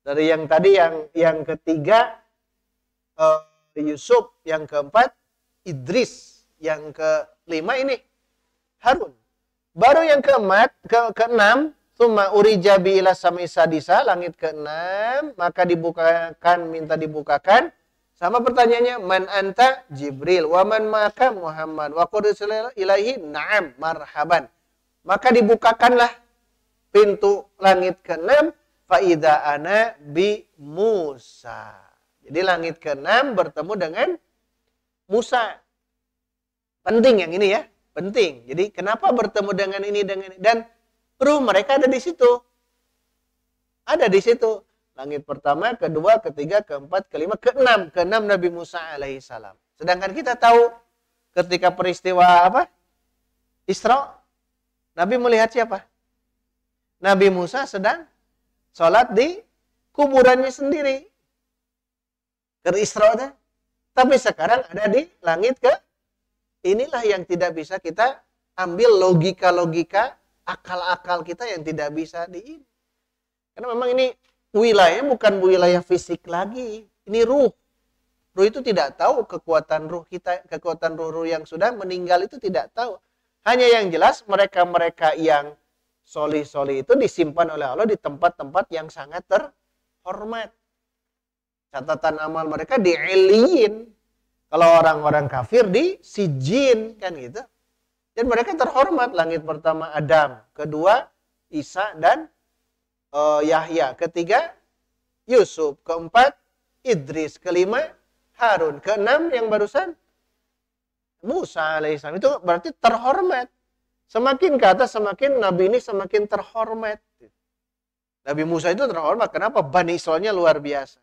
Dari yang tadi, yang ketiga, Yusuf. Yang keempat, Idris. Yang kelima ini, Harun. Baru yang keenam, summa urija bi ila samai sadisa, langit keenam, maka dibukakan, minta dibukakan. Sama pertanyaannya, man anta? Jibril. Wa man maka? Muhammad. Wa qad ilaihi na'am marhaban. Maka dibukakanlah pintu langit keenam, fa idza ana bi Musa. Jadi langit keenam bertemu dengan Musa. Penting yang ini ya, penting. Jadi kenapa bertemu dengan ini, dan ruh mereka ada di situ. Ada di situ. Langit pertama, kedua, ketiga, keempat, kelima, keenam. Keenam Nabi Musa alaihissalam. Sedangkan kita tahu ketika peristiwa apa? Isra, Nabi melihat siapa? Nabi Musa sedang sholat di kuburannya sendiri. Ke Isra. Tapi sekarang ada di langit ke. Inilah yang tidak bisa kita ambil logika-logika, akal-akal kita yang tidak bisa di ini. Karena memang ini wilayah bukan wilayah fisik lagi. Ini ruh. Ruh itu tidak tahu kekuatan ruh kita, kekuatan ruh-ruh yang sudah meninggal itu tidak tahu. Hanya yang jelas mereka-mereka yang solih-solih itu disimpan oleh Allah di tempat-tempat yang sangat terhormat. Catatan amal mereka di Iliyin. Kalau orang-orang kafir di Sijin, kan gitu. Dan mereka terhormat. Langit pertama Adam, kedua Isa dan Yahya, ketiga Yusuf, keempat Idris, kelima Harun, keenam yang barusan Musa alaihissalam. Itu berarti terhormat. Semakin ke atas, semakin Nabi ini semakin terhormat. Nabi Musa itu terhormat. Kenapa? Bani Israilnya luar biasa.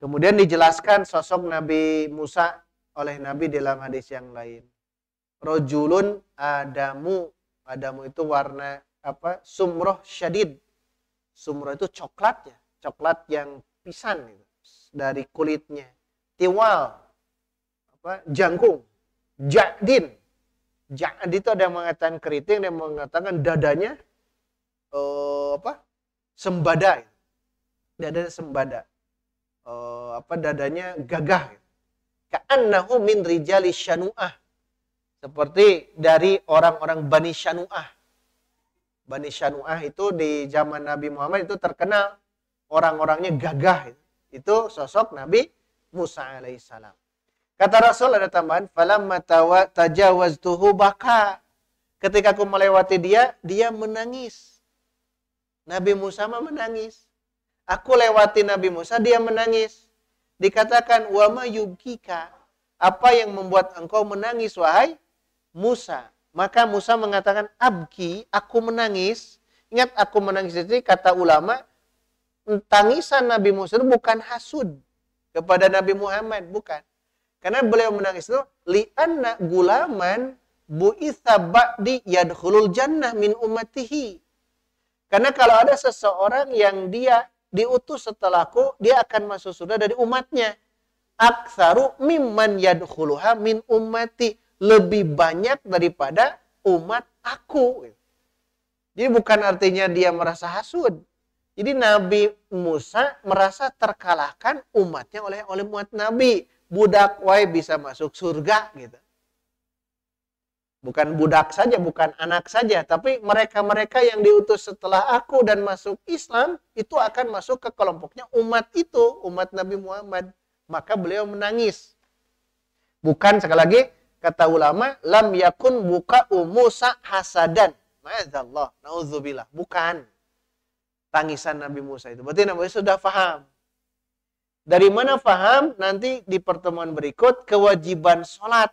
Kemudian dijelaskan sosok Nabi Musa oleh Nabi dalam hadis yang lain. Rojulun Adamu. Adamu itu warna apa? Sumroh syadid. Sumroh itu coklat ya. Coklat yang pisan gitu. Dari kulitnya. Tiwal. Apa? Jangkung. Ja'din. Ja'd itu ada yang mengatakan keriting, ada yang mengatakan dadanya sembada. Dadanya sembada. Dadanya gagah. Ka'annahu min rijali syanu'ah. Seperti dari orang-orang Bani Syanu'ah. Bani Syanu'ah itu di zaman Nabi Muhammad itu terkenal. Orang-orangnya gagah. Itu sosok Nabi Musa alaihissalam. Kata Rasul ada tambahan, falamma tajawaztuhu baka. Ketika aku melewati dia, dia menangis. Nabi Musa menangis. Aku lewati Nabi Musa, dia menangis. Dikatakan, wa ma yubkika. Apa yang membuat engkau menangis, wahai Musa? Maka Musa mengatakan, abki, aku menangis. Ingat, aku menangis itu kata ulama, tangisan Nabi Musa itu bukan hasud kepada Nabi Muhammad, bukan. Karena beliau menangis itu li'anna gulaman bu'itha ba'di yadkhulul jannah min ummatihi. Karena kalau ada seseorang yang dia diutus setelahku, dia akan masuk surga dari umatnya. Aktsaru mimman yadkhuluha min ummati. Lebih banyak daripada umat aku. Jadi bukan artinya dia merasa hasud. Jadi Nabi Musa merasa terkalahkan umatnya oleh umat Nabi. Budak wae bisa masuk surga gitu. Bukan budak saja, bukan anak saja, tapi mereka-mereka yang diutus setelah aku dan masuk Islam itu akan masuk ke kelompoknya umat itu, umat Nabi Muhammad. Maka beliau menangis. Bukan sekali lagi kata ulama, lam yakun buka Musa hasadan. Ma'adzallah, naudzubillah. Bukan tangisan Nabi Musa itu. Berarti Nabi Musa sudah paham. Dari mana paham? Nanti di pertemuan berikut, kewajiban sholat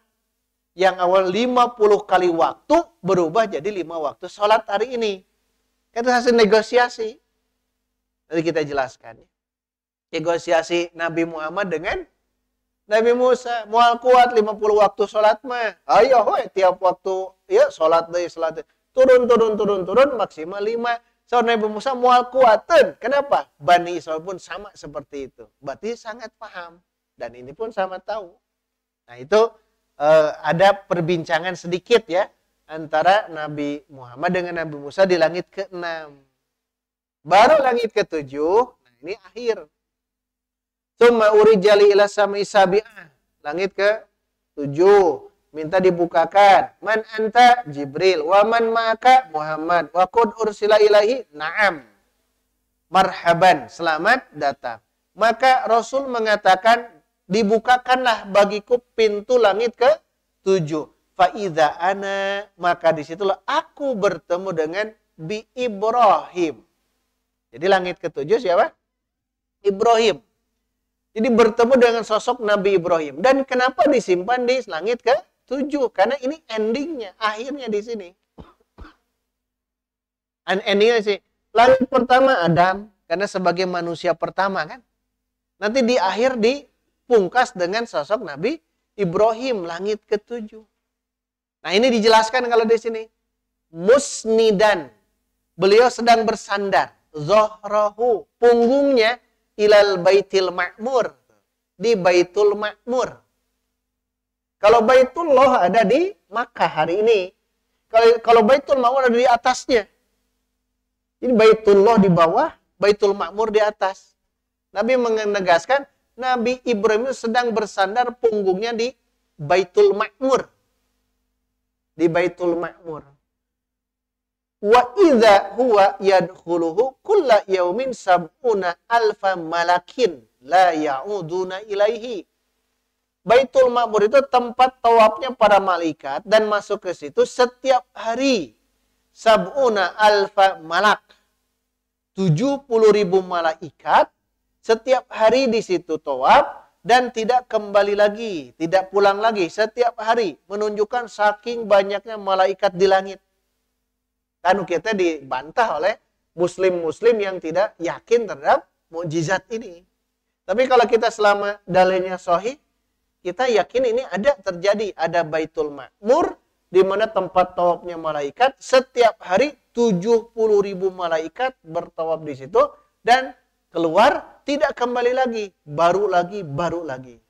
yang awal 50 kali waktu berubah jadi 5 waktu sholat hari ini. Itu hasil negosiasi. Nanti kita jelaskan. Negosiasi Nabi Muhammad dengan Nabi Musa moal kuat 50 waktu sholat mah. Ayo we tiap waktu ya sholat deui salat. Turun maksimal 5. So Nabi Musa moal kuateun. Kenapa? Bani Israil pun sama seperti itu. Berarti sangat paham dan ini pun sama tahu. Nah, itu ada perbincangan sedikit ya antara Nabi Muhammad dengan Nabi Musa di langit ke-6. Baru langit ke-7, nah ini akhir. Tsumma urijali ila sama'i sabi'ah. Langit ke-7 minta dibukakan. Man anta? Jibril. Wa man ma'aka? Muhammad. Wa qad ursila ilahi? Na'am. Marhaban, selamat datang. Maka Rasul mengatakan, dibukakanlah bagiku pintu langit ke-7. Fa'idha ana, maka disitulah aku bertemu dengan bi Ibrahim. Jadi langit ke-7 siapa? Ibrahim. Jadi bertemu dengan sosok Nabi Ibrahim. Dan kenapa disimpan di langit ke-7? Karena ini endingnya, akhirnya di sini. Endingnya sih. Langit pertama Adam, karena sebagai manusia pertama kan. Nanti di akhir dipungkas dengan sosok Nabi Ibrahim, langit ke-7. Nah ini dijelaskan kalau di sini. Musnidan. Beliau sedang bersandar. Zohrohu. Punggungnya ilal baitil ma'mur. Di Baitul Ma'mur. Kalau Baitullah ada di Makkah hari ini. Kalau Baitul Ma'mur ada di atasnya. Jadi Baitullah di bawah, Baitul Ma'mur di atas. Nabi menegaskan, Nabi Ibrahim sedang bersandar punggungnya di Baitul Ma'mur. Di Baitul Ma'mur. Wa idza huwa yadkhuluhu kulla yaumin sab'una alfa malakin la ya'uduna ilaihi. Baitul Ma'mur itu tempat tawafnya para malaikat dan masuk ke situ setiap hari. Sab'una alfa malak. 70.000 malaikat setiap hari di situ tawaf dan tidak kembali lagi, tidak pulang lagi setiap hari, menunjukkan saking banyaknya malaikat di langit. Kan kita dibantah oleh muslim-muslim yang tidak yakin terhadap mukjizat ini. Tapi kalau kita selama dalilnya sahih, kita yakin ini ada terjadi, ada Baitul Ma'mur di mana tempat tawafnya malaikat setiap hari 70.000 malaikat bertawaf di situ dan keluar tidak kembali lagi, baru lagi.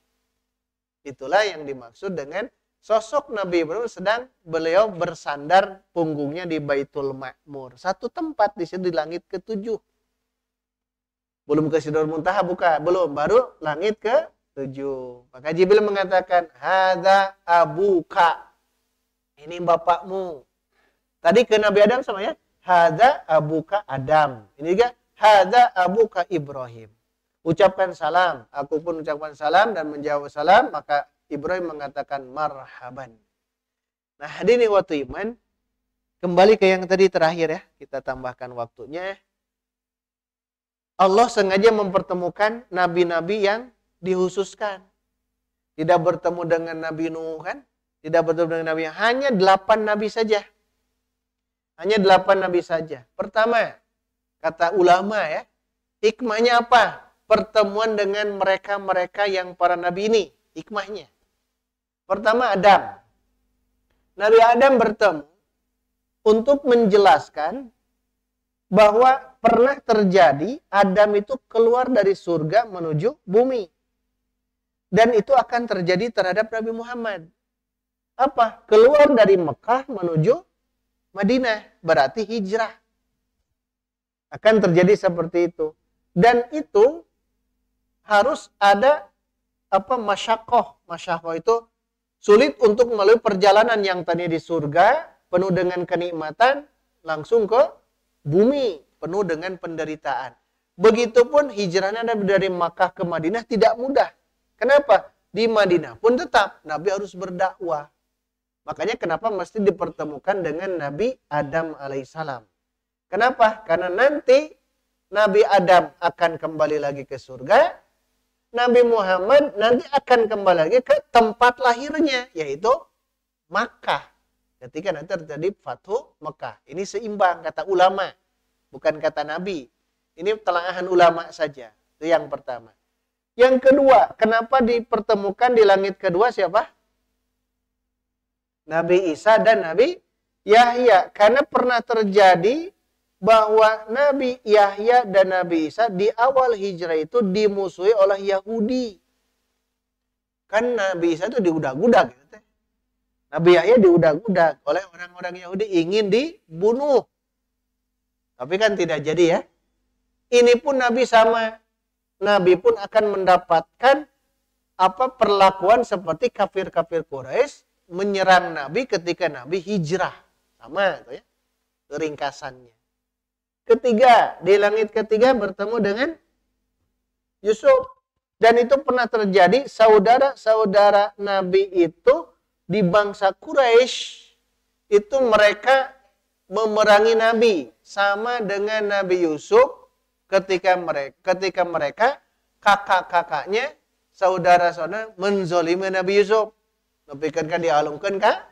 Itulah yang dimaksud dengan sosok Nabi Ibrahim sedang beliau bersandar punggungnya di Baitul Ma'mur. Satu tempat di situ di langit ke-7. Belum ke Sidratul Muntaha belum, baru langit ke-7. Maka Jibril mengatakan, "Hadza abuka." Ini bapakmu. Tadi ke Nabi Adam sama ya, "Hadza abuka Adam." Ini juga "Hadza abuka Ibrahim." Ucapkan salam, aku pun ucapkan salam dan menjawab salam, maka Ibrahim mengatakan marhaban. Nah, hadirin waktu iman, kembali ke yang tadi terakhir ya, kita tambahkan waktunya. Allah sengaja mempertemukan nabi-nabi yang dihususkan. Tidak bertemu dengan Nabi Nuh kan? Tidak bertemu dengan Nabi, hanya 8 nabi saja. Hanya 8 nabi saja. Pertama, kata ulama ya, hikmahnya apa? Pertemuan dengan mereka-mereka yang para nabi ini. Hikmahnya. Pertama Adam. Nabi Adam bertemu untuk menjelaskan bahwa pernah terjadi Adam itu keluar dari surga menuju bumi. Dan itu akan terjadi terhadap Nabi Muhammad. Apa? Keluar dari Mekah menuju Madinah. Berarti hijrah. Akan terjadi seperti itu. Dan itu harus ada masyakoh. Masyakoh itu sulit untuk melalui perjalanan yang tadi di surga, penuh dengan kenikmatan, langsung ke bumi, penuh dengan penderitaan. Begitupun hijrahnya dari Makkah ke Madinah tidak mudah. Kenapa? Di Madinah pun tetap Nabi harus berdakwah. Makanya kenapa mesti dipertemukan dengan Nabi Adam alaihissalam. Kenapa? Karena nanti Nabi Adam akan kembali lagi ke surga, Nabi Muhammad nanti akan kembali lagi ke tempat lahirnya, yaitu Makkah. Ketika nanti terjadi Fathu Makkah. Ini seimbang, kata ulama. Bukan kata Nabi. Ini telaahan ulama saja. Itu yang pertama. Yang kedua, kenapa dipertemukan di langit kedua siapa? Nabi Isa dan Nabi Yahya. Karena pernah terjadi bahwa Nabi Yahya dan Nabi Isa di awal hijrah itu dimusuhi oleh Yahudi. Kan Nabi Isa itu diudag-udag. Gitu. Nabi Yahya diudag-udag oleh orang-orang Yahudi ingin dibunuh. Tapi kan tidak jadi ya. Ini pun Nabi sama. Nabi pun akan mendapatkan perlakuan seperti kafir-kafir Quraisy menyerang Nabi ketika Nabi hijrah. Sama itu ya. Ringkasannya. Ketiga, di langit ketiga bertemu dengan Yusuf. Dan itu pernah terjadi saudara-saudara Nabi itu di bangsa Quraisy itu mereka memerangi Nabi sama dengan Nabi Yusuf. Ketika mereka kakak-kakaknya saudara-saudara menzolimi Nabi Yusuf, nepikeun ka dialungkeun ka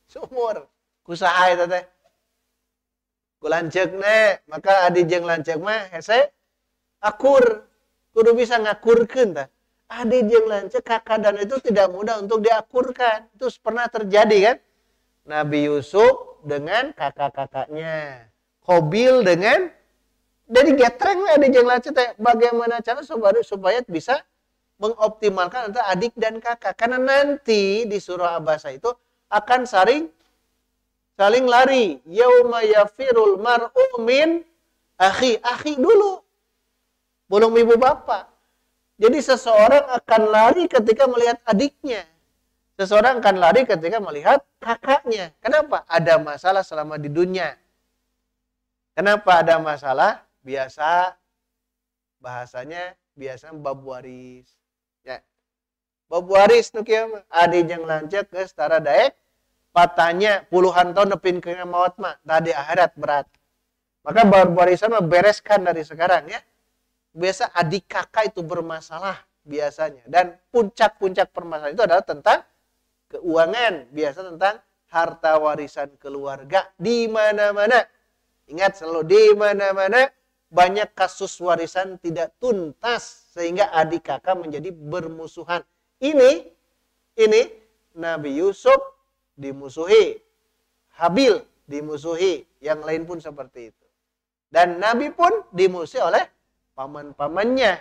sumur. Kusaha eta teh? Ku lanceukna, maka adi jeung lanceuk mah hese akur. Kudu bisa ngakurkeun tah. Adi jeung lanceuk kakak dan itu tidak mudah untuk diakurkan. Itu pernah terjadi kan? Nabi Yusuf dengan kakak-kakaknya. Qabil dengan dari getreng ada jeung lanceuk teh bagaimana cara supaya bisa mengoptimalkan antara adik dan kakak. Karena nanti di surah Abasa itu akan saling lari. Yauma yafirul mar'u min akhi dulu. Belum ibu bapak. Jadi seseorang akan lari ketika melihat adiknya. Seseorang akan lari ketika melihat kakaknya. Kenapa? Ada masalah selama di dunia. Kenapa ada masalah? Biasa bahasanya bab waris. Ya. Bab waris nu kieu mah adi jeung lanceuk geus tara daek patanya puluhan tahun nepin ke maut mah tadi akhirat berat. Maka bab warisan mah bereskan dari sekarang ya. Biasa adik kakak itu bermasalah biasanya dan puncak-puncak permasalahan itu adalah tentang keuangan, biasa tentang harta warisan keluarga di mana-mana. Ingat selalu di mana-mana banyak kasus warisan tidak tuntas sehingga adik kakak menjadi bermusuhan. Ini Nabi Yusuf dimusuhi, Habil dimusuhi, yang lain pun seperti itu. Dan Nabi pun dimusuhi oleh paman-pamannya.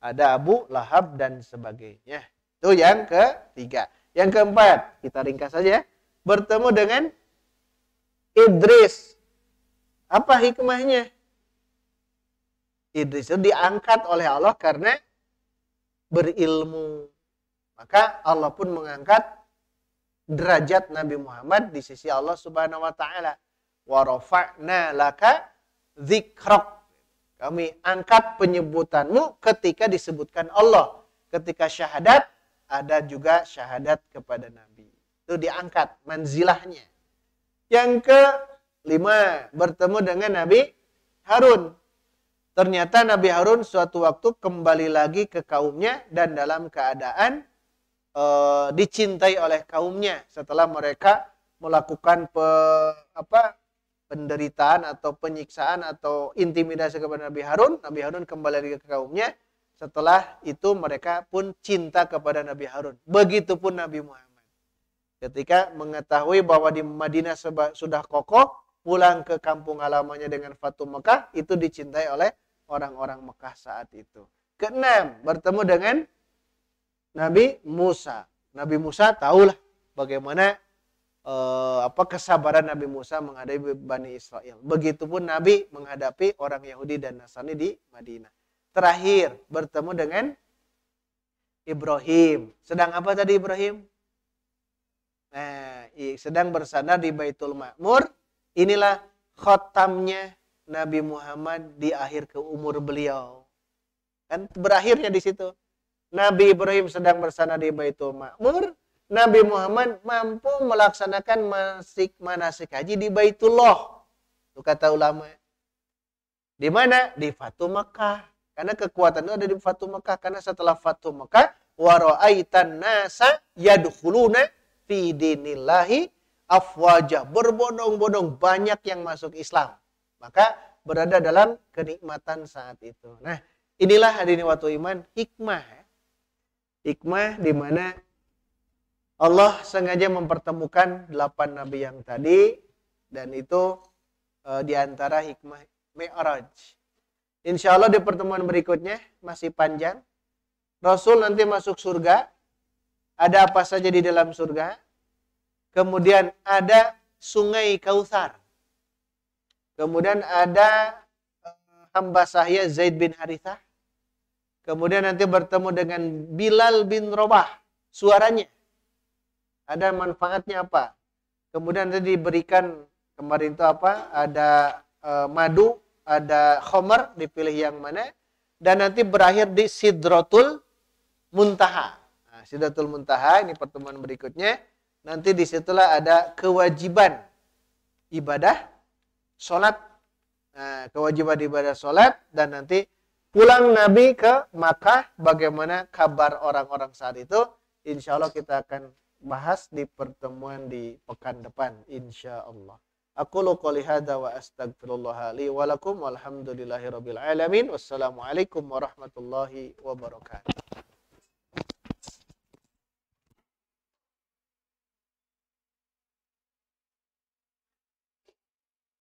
Ada Abu Lahab dan sebagainya. Itu yang ketiga. Yang keempat, kita ringkas saja. Bertemu dengan Idris. Apa hikmahnya? Idris itu diangkat oleh Allah karena berilmu. Maka Allah pun mengangkat derajat Nabi Muhammad di sisi Allah Subhanahu wa taala. Wa rafa'na laka dzikrak. Kami angkat penyebutanmu ketika disebutkan Allah. Ketika syahadat, ada juga syahadat kepada Nabi. Itu diangkat manzilahnya. Yang kelima, bertemu dengan Nabi Harun. Ternyata Nabi Harun suatu waktu kembali lagi ke kaumnya dan dalam keadaan dicintai oleh kaumnya setelah mereka melakukan penderitaan atau penyiksaan atau intimidasi kepada Nabi Harun. Nabi Harun kembali lagi ke kaumnya. Setelah itu mereka pun cinta kepada Nabi Harun. Begitupun Nabi Muhammad. Ketika mengetahui bahwa di Madinah sudah kokoh, pulang ke kampung halamannya dengan Fatu Mekah, itu dicintai oleh orang-orang Mekah saat itu. Keenam, bertemu dengan Nabi Musa. Nabi Musa tahulah bagaimana kesabaran Nabi Musa menghadapi Bani Israel. Begitupun Nabi menghadapi orang Yahudi dan Nasrani di Madinah. Terakhir, bertemu dengan Ibrahim. Sedang apa tadi Ibrahim? Nah, sedang bersandar di Baitul Ma'mur. Inilah khotamnya Nabi Muhammad di akhir umur beliau. Kan berakhirnya di situ. Nabi Ibrahim sedang bersandar di Baitul Ma'mur. Nabi Muhammad mampu melaksanakan manasik haji di Baitullah. Itu kata ulama. Di mana? Di Fatu Mekah. Karena kekuatan itu ada di Fatu Mekah. Karena setelah Fatu Mekah, wa ra'aitan nasa yadkhuluna fi dinillahi afwaja. Berbondong-bondong banyak yang masuk Islam. Maka berada dalam kenikmatan saat itu. Nah, inilah hadirin waktu iman hikmah Hikmah di mana Allah sengaja mempertemukan 8 nabi yang tadi, dan itu di antara hikmah Mi'raj. Insya Allah di pertemuan berikutnya masih panjang. Rasul nanti masuk surga. Ada apa saja di dalam surga? Kemudian ada sungai Kautsar. Kemudian ada hamba sahaya Zaid bin Harithah. Kemudian nanti bertemu dengan Bilal bin Rabah. Suaranya. Ada manfaatnya apa? Kemudian nanti diberikan, kemarin itu apa? Ada madu, ada khomer, dipilih yang mana. Dan nanti berakhir di Sidratul Muntaha. Nah, Sidratul Muntaha, ini pertemuan berikutnya. Nanti disitulah ada kewajiban ibadah, sholat. Nah, kewajiban ibadah sholat, dan nanti pulang Nabi ke Makkah, bagaimana kabar orang-orang saat itu. Insya Allah kita akan bahas di pertemuan di pekan depan, insya Allah. Aqulu qouli hadza wa astaghfirullah li wa lakum walhamdulillahirabbil alamin. Wassalamualaikum warahmatullahi wabarakatuh.